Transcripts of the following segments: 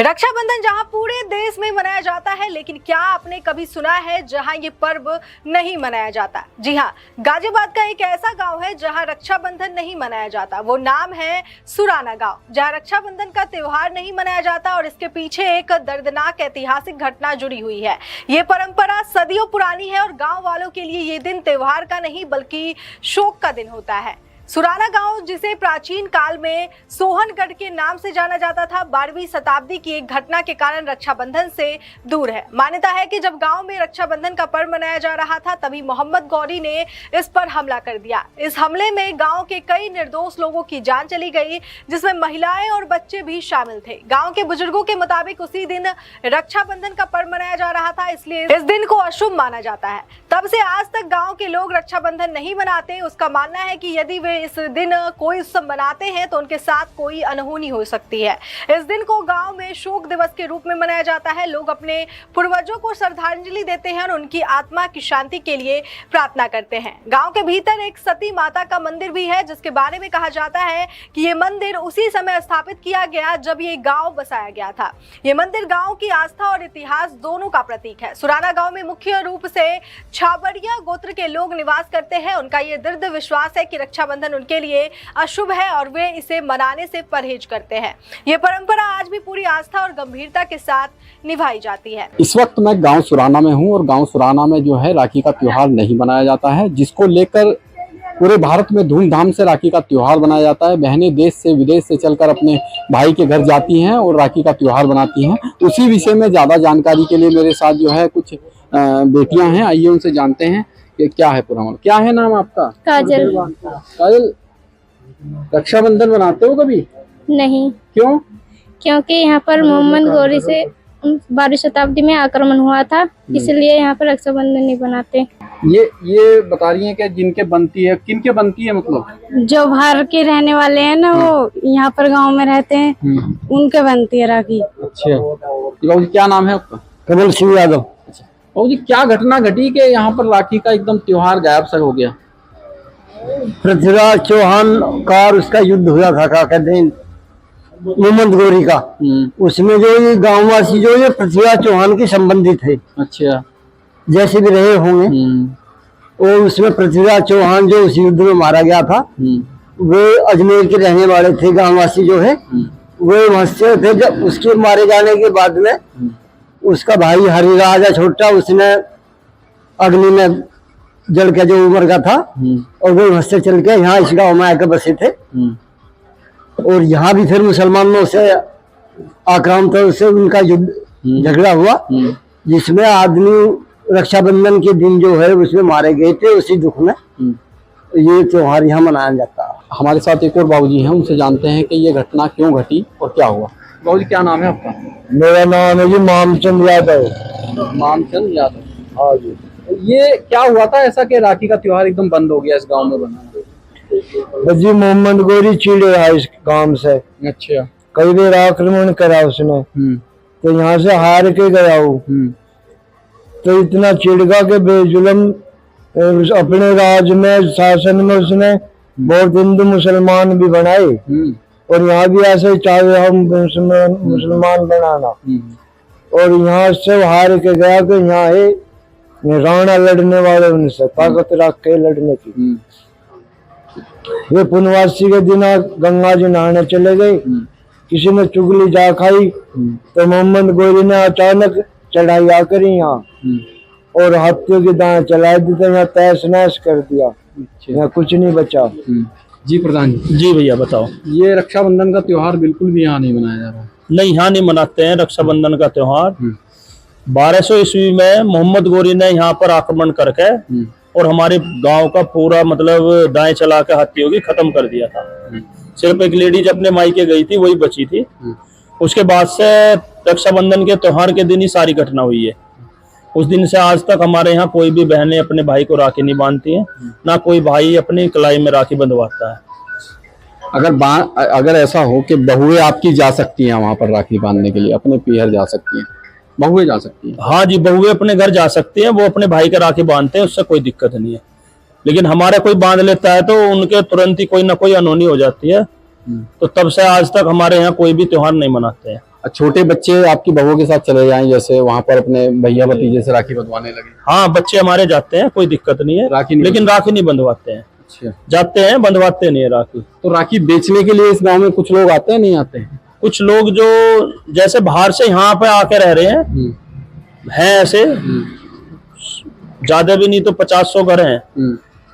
रक्षाबंधन जहां पूरे देश में मनाया जाता है, लेकिन क्या आपने कभी सुना है जहां ये पर्व नहीं मनाया जाता? जी हां, गाजियाबाद का एक ऐसा गांव है जहां रक्षाबंधन नहीं मनाया जाता। वो नाम है सुराना गांव, जहां रक्षाबंधन का त्योहार नहीं मनाया जाता और इसके पीछे एक दर्दनाक ऐतिहासिक घटना जुड़ी हुई है। ये परंपरा सदियों पुरानी है और गाँव वालों के लिए ये दिन त्योहार का नहीं बल्कि शोक का दिन होता है। सुराना गांव, जिसे प्राचीन काल में सोहनगढ़ के नाम से जाना जाता था, 12वीं शताब्दी की एक घटना के कारण रक्षाबंधन से दूर है। मान्यता है कि जब गांव में रक्षाबंधन का पर्व मनाया जा रहा था, तभी मोहम्मद गौरी ने इस पर हमला कर दिया। इस हमले में गांव के कई निर्दोष लोगों की जान चली गई, जिसमें महिलाएं और बच्चे भी शामिल थे। गांव के बुजुर्गों के मुताबिक उसी दिन रक्षाबंधन का पर्व मनाया जा रहा था, इसलिए इस दिन को अशुभ माना जाता है। तब से आज तक गाँव के लोग रक्षाबंधन नहीं मनाते। उसका मानना है कि यदि वे इस दिन कोई उत्सव मनाते हैं तो उनके साथ कोई अनहोनी हो सकती है। इस दिन को गांव में शोक दिवस के रूप में मनाया जाता है। लोग अपने पूर्वजों को श्रद्धांजलि देते हैं और उनकी आत्मा की शांति के लिए प्रार्थना करते हैं। गांव के भीतर एक सती माता का मंदिर भी है, जिसके बारे में कहा जाता है कि ये मंदिर उसी समय स्थापित किया गया जब ये गाँव बसाया गया था। ये मंदिर गाँव की आस्था और इतिहास दोनों का प्रतीक है। सुराना गाँव में मुख्य रूप से छाबड़िया गोत्र के लोग निवास करते हैं। उनका ये दृढ़ विश्वास है कि रक्षाबंधन उनके लिए अशुभ है और वे इसे मनाने से परहेज करते हैं। ये परंपरा आज भी पूरी आस्था और गंभीरता के साथ निभाई जाती है। इस वक्त मैं गांव सुराना में हूं और गांव सुराना में जो है राखी का त्योहार नहीं मनाया जाता है, जिसको लेकर पूरे भारत में धूमधाम से राखी का त्योहार मनाया जाता है। बहनें देश से विदेश से चलकर अपने भाई के घर जाती हैं और राखी का त्योहार बनाती हैं। उसी विषय में ज्यादा जानकारी के लिए मेरे साथ जो है कुछ बेटियां हैं। आइए उनसे जानते हैं कि क्या है पूरा मामला। क्या है नाम आपका? काजल। काजल, रक्षाबंधन बनाते हो कभी? नहीं। क्यों? क्योंकि यहाँ पर मोहम्मद गौरी से 12वीं शताब्दी में आक्रमण हुआ था, इसलिए यहाँ पर रक्षाबंधन नहीं बनाते। ये बता रही हैं कि जिनके बनती है, किनके बनती है? मतलब जो बाहर के रहने वाले हैं ना, वो यहाँ पर गांव में रहते हैं, उनके बनती है राखी। अच्छा, बाबू जी क्या नाम है आपका? कमल सिंह यादव। अच्छा बाबू जी, क्या घटना घटी कि यहाँ पर राखी का एकदम त्योहार गायब सा हो गया? पृथ्वीराज चौहान का उसका युद्ध हुआ था, क्या कहते हैं, मोहम्मद गौरी का। उसमें जो ये गांववासी जो ये पृथ्वीराज चौहान के संबंधित थे। अच्छा, जैसे भी रहे होंगे। और उसमें पृथ्वीराज चौहान जो उस युद्ध में मारा गया था, वे अजमेर के रहने वाले थे। गांववासी जो है वे वहां से थे। जब उसके मारे जाने के बाद में उसका भाई हरिराजा छोटा, उसने अग्नि में जल के जो उमर का था, और वो वहां से चल के यहाँ इस गाँव में आकर बसे थे। और यहाँ भी फिर मुसलमानों से आक्रामक से उनका युद्ध झगड़ा हुआ, जिसमें आदमी रक्षाबंधन के दिन जो है उसमें मारे गए थे। उसी दुख में ये त्योहार यहाँ मनाया जाता है। हमारे साथ एक और बाबूजी हैं, उनसे जानते हैं कि ये घटना क्यों घटी और क्या हुआ। बाबूजी क्या नाम है आपका? मेरा नाम है जी मामचंद यादव। मामचंद यादव। हाँ जी। ये क्या हुआ था ऐसा कि राखी का त्योहार एकदम बंद हो गया इस गांव में बनाना? जी मोहम्मद गौरी चिड़े रहा इस काम से। अच्छा। कई बार आक्रमण करा उसने, तो यहाँ से हार के गया वो। तो इतना चिड़गा के बेजुल्म अपने राज में, शासन में उसने बहुत हिंदू मुसलमान भी बनाए। और यहाँ भी ऐसे चाहे हम मुसलमान बनाना। और यहाँ से हार के गया कि यहाँ है राणा लड़ने वाले, उनसे ताकत रख के लड़ने की। वे पुनवासी के दिन गंगा जी नहाने चले गए। किसी ने चुगली जा खाई, तो मोहम्मद गौरी ने अचानक चढ़ाई आकर यहाँ और हाथियों की दाएं चला दी, तो यहाँ तहस नहस कर दिया। यहाँ कुछ नहीं बचा। जी प्रधान जी भैया बताओ। ये रक्षाबंधन का त्योहार बिल्कुल भी यहाँ नहीं मनाया जा रहा? नहीं, यहाँ नहीं मनाते हैं रक्षाबंधन का त्योहार। 1200 ईस्वी में मोहम्मद गौरी ने यहाँ पर आक्रमण करके और हमारे गांव का पूरा मतलब दाएं चला के हाथियों की खत्म कर दिया था। सिर्फ एक लेडीज अपने मायके गई थी, वही बची थी। उसके बाद से रक्षाबंधन के त्योहार के दिन ही सारी घटना हुई है। उस दिन से आज तक हमारे यहाँ कोई भी बहनें अपने भाई को राखी नहीं बांधती हैं, ना कोई भाई अपनी कलाई में राखी बंधवाता है। अगर ऐसा हो कि बहुएं आपकी जा सकती हैं वहां पर राखी बांधने के लिए, अपने पीहर जा सकती हैं, बहुएं जा सकती हैं? हाँ जी, बहुएं अपने घर जा सकती हैं, वो अपने भाई का राखी बांधते हैं, उससे कोई दिक्कत नहीं है। लेकिन हमारे कोई बांध लेता है तो उनके तुरंत ही कोई ना कोई अनहोनी हो जाती है। तो तब से आज तक हमारे यहाँ कोई भी त्योहार नहीं मनाते हैं। छोटे बच्चे आपकी बहू के साथ चले जाएं जैसे वहां पर अपने भैया भतीजे से राखी बंधवाने लगे? हाँ, बच्चे हमारे जाते हैं, कोई दिक्कत नहीं है, राखी नहीं लेकिन राखी नहीं बंधवाते हैं। अच्छा, जाते हैं, बंधवाते नहीं है राखी। तो राखी बेचने के लिए इस गांव में कुछ लोग आते हैं, नहीं आते हैं? कुछ लोग जो जैसे बाहर से यहाँ पे आके रह रहे हैं, हैं ऐसे, ज्यादा भी नहीं तो 50-100 घर हैं,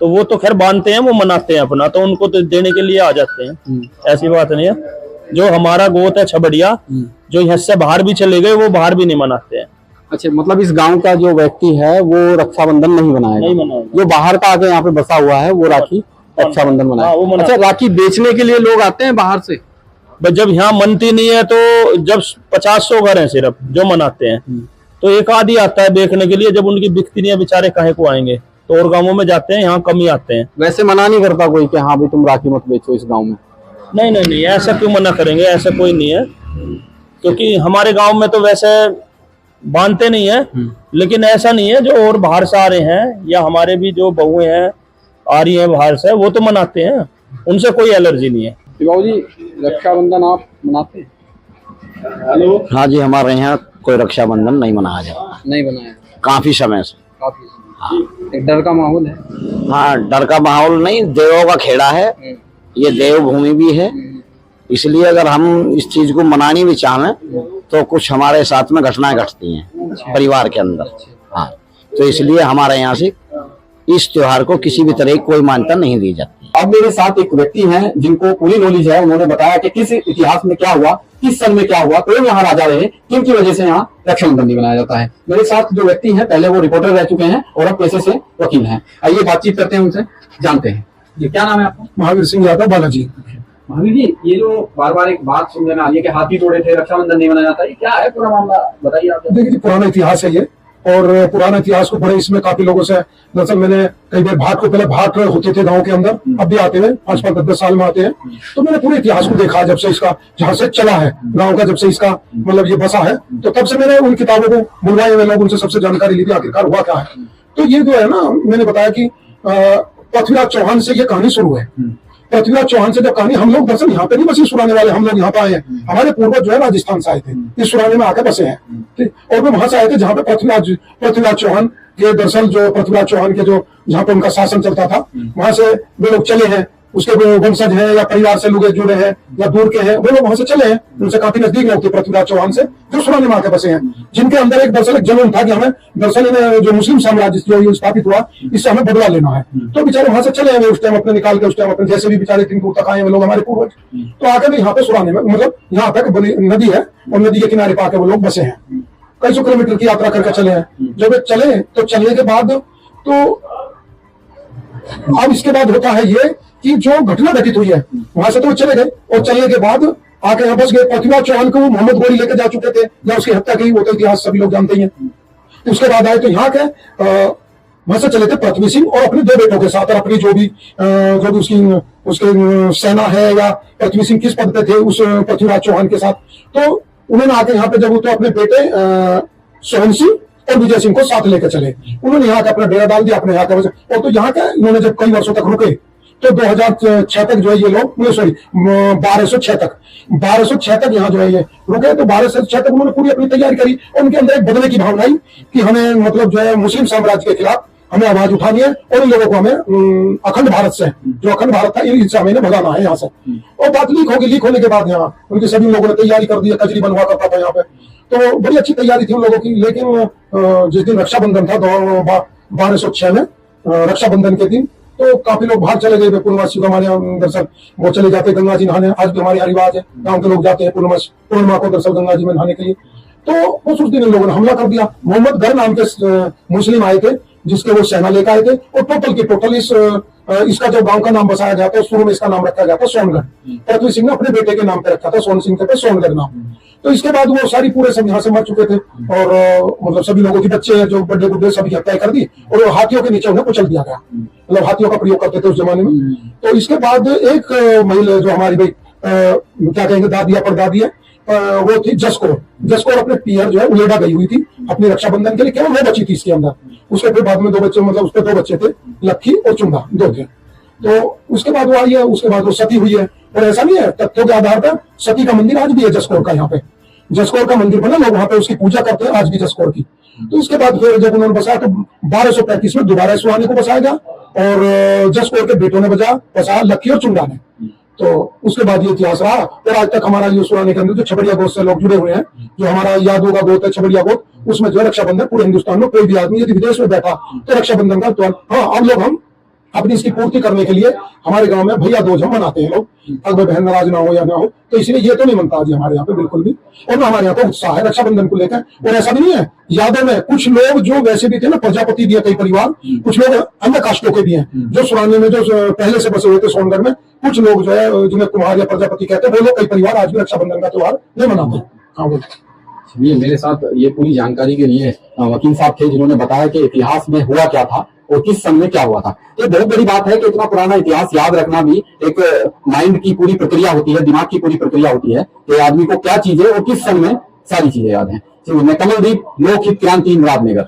तो वो तो खैर बांधते हैं, वो मनाते हैं अपना, तो उनको तो देने के लिए आ जाते हैं, ऐसी बात नहीं है। जो हमारा गोत है छबड़िया, जो यहाँ से बाहर भी चले गए, वो बाहर भी नहीं मनाते हैं। अच्छा, मतलब इस गांव का जो व्यक्ति है वो रक्षाबंधन नहीं मनाएगा? नहीं मनाएगा। जो बाहर का आके यहाँ पे बसा हुआ है वो राखी रक्षाबंधन हाँ, वो मनाएगा। मनाता अच्छा, राखी बेचने के लिए लोग आते हैं बाहर से? बस जब यहाँ मनती नहीं है तो जब 50-100 घर हैं सिर्फ जो मनाते हैं, तो एक आदि आता है देखने के लिए। जब उनकी बिकती नहीं है, बेचारे काहे को आएंगे, तो और गांवों में जाते हैं, यहाँ कम ही आते हैं। वैसे मना नहीं करता कोई कि हाँ भाई तुम राखी मत बेचो इस गांव में? नहीं नहीं नहीं, ऐसा क्यों मना करेंगे, ऐसा कोई नहीं है, क्योंकि हमारे गांव में तो वैसे बांधते नहीं है। लेकिन ऐसा नहीं है, जो और बाहर से आ रहे हैं या हमारे भी जो बहुएं हैं आ रही हैं बाहर से, वो तो मनाते हैं, उनसे कोई एलर्जी नहीं है। बाबू जी, रक्षाबंधन आप मनाते हैं? हेलो। हाँ जी, हमारे यहाँ कोई रक्षाबंधन नहीं मनाया जाता, नहीं बनाया काफी समय से। काफी एक डर का माहौल है? हाँ, डर का माहौल नहीं, देवों का खेड़ा है, ये देव भूमि भी है, इसलिए अगर हम इस चीज को मनानी भी चाहें तो कुछ हमारे साथ में घटनाएं घटती हैं परिवार के अंदर। हाँ, तो इसलिए हमारे यहाँ से इस त्योहार को किसी भी तरह की कोई मान्यता नहीं दी जाती। अब मेरे साथ एक व्यक्ति हैं जिनको पूरी नॉलेज है। उन्होंने बताया कि किस इतिहास में क्या हुआ, किस सन में क्या हुआ, कौन यहाँ राजा रहे, किनकी वजह से यहाँ रक्षाबंधन नहीं मनाया जाता है। मेरे साथ जो व्यक्ति हैं, पहले वो रिपोर्टर रह चुके हैं और अब पेशे से वकील हैं। आइए बातचीत करते हैं उनसे, जानते हैं। ये क्या नाम है आपका? महावीर सिंह यादव बालाजी। महावीर जी, ये जो बार बार एक बात सुनने में आ रही है कि हाथी तोड़े थे, रक्षाबंधन नहीं मनाया जाता, ये क्या है पूरा मामला, बताइए आप। देखिए जी, पुराना इतिहास है ये, और पुराना इतिहास को बड़े इसमें काफी लोगों से, दरअसल मैंने कई बार भाट को, पहले भाट होते थे गांव के अंदर, अब भी आते हैं, 5-5, 10 साल में आते हैं, तो मैंने पूरे इतिहास को देखा जब से इसका, जहाँ से चला है गांव का, जब से इसका मतलब ये बसा है, तो तब से मैंने उन किताबों को बुलवाए हुए लोग, उनसे सबसे जानकारी ली थी आखिरकार हुआ क्या है। तो ये जो है ना, मैंने बताया कि पृथ्वीराज चौहान से ये कहानी शुरू है। पृथ्वीराज चौहान से जब कहानी, हम लोग दरअसल यहाँ पे नहीं बसे सुराने वाले, हम लोग यहाँ पे आए हैं, हमारे पूर्वज जो है राजस्थान से आए थे, इस सुराने में आकर बसे हैं, ठीक। और वे वहां से आए थे जहाँ पे पृथ्वीराज चौहान के, दरअसल जो पृथ्वीराज चौहान के जो जहाँ पे उनका शासन चलता था, वहां से वे लोग चले हैं, उसके वंशज हैं या परिवार से लोग जुड़े हैं या दूर के हैं, वो लोग वहां से चले हैं, उनसे काफी नजदीक लोग थे पृथ्वीराज चौहान से, जो सुराने में आके बसे हैं, जिनके अंदर एक दरअसल एक जुनून था कि हमें दरअसल जो मुस्लिम साम्राज्य जो स्थापित हुआ, इससे हमें बदला लेना है। तो बेचारे वहां से चले हैं, उस टाइम अपने निकाल के, उस टाइम अपने जैसे भी बेचारे तिनपुर तक आए वो लोग हमारे पूर्वज, तो आकर यहाँ पे सुराने में, मतलब यहाँ पे नदी है और नदी के किनारे पे आके वो लोग बसे हैं, कई सौ किलोमीटर की यात्रा करके चले हैं। जब वे चले तो चलने के बाद, तो अब इसके बाद होता है ये कि जो घटना घटित हुई है, वहां से तो वो चले गए, और चलने के बाद आके यहाँ बस गए। पृथ्वीराज चौहान को मोहम्मद गोरी लेकर जा चुके थे, या उसकी हत्या की, वो तो इतिहास सभी लोग जानते ही हैं। उसके बाद आए तो यहाँ के वहां से चले थे पृथ्वी सिंह और अपने 2 बेटों के साथ, और अपनी जो भी उसकी सेना है, या पृथ्वी सिंह किस पद पे थे उस पृथ्वीराज चौहान के साथ, तो उन्होंने आके यहाँ पे जब तो अपने बेटे सोहन सिंह और विजय सिंह को साथ लेकर चले, उन्होंने यहाँ का अपना डेरा डाल दिया अपने यहाँ का। और तो यहाँ का इन्होंने जब कई वर्षों तक रुके, तो 2006 तक जो है ये लोग, 1206 तक यहाँ जो है ये रुके। तो 1206 तक उन्होंने पूरी अपनी तैयारी करी, और उनके अंदर एक बदले की भावना आई कि हमें मतलब जो है मुस्लिम साम्राज्य के खिलाफ हमें आवाज उठानी है, और इन लोगों को हमें अखंड भारत से, जो अखंड भारत था, इससे हमें भगाना है यहाँ से। और बात लीक होगी, लीक होने के बाद यहाँ उनके सभी लोगों ने तैयारी कर दी, कचरी बनवा करता था यहाँ पे, तो बड़ी अच्छी तैयारी थी उन लोगों की। लेकिन जिस दिन रक्षाबंधन था 1206 में, रक्षाबंधन के दिन, तो काफी लोग बाहर चले गए पूर्णमासी को, हमारे यहाँ दरअसल वो चले जाते गंगा जी नहाने, आज भी हमारे यहाँ रिवाज है, गाँव के लोग जाते हैं पूर्णिमा को दरअसल गंगा जी में नहाने के लिए। तो उस दिन इन लोगों ने हमला कर दिया। मोहम्मद गर नाम के मुस्लिम आए थे, जिसके वो सेना लेकर आए थे, और टोटल इसका जो गांव का नाम बसाया गया था, शुरू में इसका नाम रखा गया था सोनगढ़। पृथ्वी सिंह ने अपने बेटे के नाम पे रखा था, सोन सिंह के पे सोनगढ़ नाम। तो इसके बाद वो सारी पूरे सब यहाँ से मर चुके थे, और मतलब सभी लोगों के बच्चे जो बड़े बुढ़े सभी हत्या कर दी, और वो हाथियों के नीचे उन्हें कुचल दिया गया, मतलब हाथियों का प्रयोग करते थे उस जमाने में। तो इसके बाद एक महिला जो हमारी भाई क्या कहेंगे दादी या परदादी है, वो थी जसकोर अपने पियर जो है उलेडा गई हुई थी अपनी रक्षाबंधन के लिए, केवल वो बची थी इसके अंदर। उसके फिर बाद में 2 बच्चे, मतलब उसके 2 बच्चे थे, लक्की और चुंगा, 2 थे। तो उसके बाद वो आई है, उसके बाद वो सती हुई है, और ऐसा नहीं है, तथ्यों के आधार पर सती का मंदिर आज भी है जसकोर का यहाँ पे। जसकौर का मंदिर बना, लोग वहां पे उसकी पूजा करते हैं आज भी जसकौर की। तो इसके बाद फिर जब उन्होंने बसाया तो 1235 में दोबारा सुहानी को बसाया गया और जसकौर के बेटों ने बसाया लक्की और चुंडा ने। तो उसके बाद ये इतिहास रहा और आज तक हमारा ये सुराने के अंदर जो छबड़िया गोत से लोग जुड़े हुए हैं, जो हमारा यादों का गोत है छबड़िया गोत, उसमें जो रक्षाबंधन पूरे हिंदुस्तान में कोई भी आदमी यदि विदेश में बैठा तो रक्षाबंधन का त्योहार, हाँ हम लोग हम अपनी इसकी पूर्ति करने के लिए हमारे गांव में भैया दूज हम मनाते हैं लोग, अगर बहन नाराज ना हो या ना हो, तो इसलिए ये तो नहीं मनता जी हमारे यहाँ पे बिल्कुल भी। और ना हमारे यहाँ पे उत्साह है रक्षाबंधन को लेकर। और ऐसा नहीं है, यादों में कुछ लोग जो वैसे भी थे ना, प्रजापति भी है कई परिवार, कुछ लोग अन्य कास्टों के भी हैं जो सुराने में जो पहले से बसे हुए थे सोनगढ़ में, कुछ लोग जो है जिन्हें कुमार या प्रजापति कहते हैं, वो लोग कई परिवार आज भी रक्षाबंधन का त्योहार नहीं मनाते। हाँ बोल। ये मेरे साथ ये पूरी जानकारी के लिए वकील साहब थे जिन्होंने बताया कि इतिहास में हुआ क्या था और किस सन में क्या हुआ था। ये बहुत बड़ी बात है कि इतना पुराना इतिहास याद रखना भी एक माइंड की पूरी प्रक्रिया होती है, दिमाग की पूरी प्रक्रिया होती है कि आदमी को क्या चीजें और किस सन में सारी चीजें याद हैं। मैं कमलदीप, लोकहित क्रांति, मुरादनगर।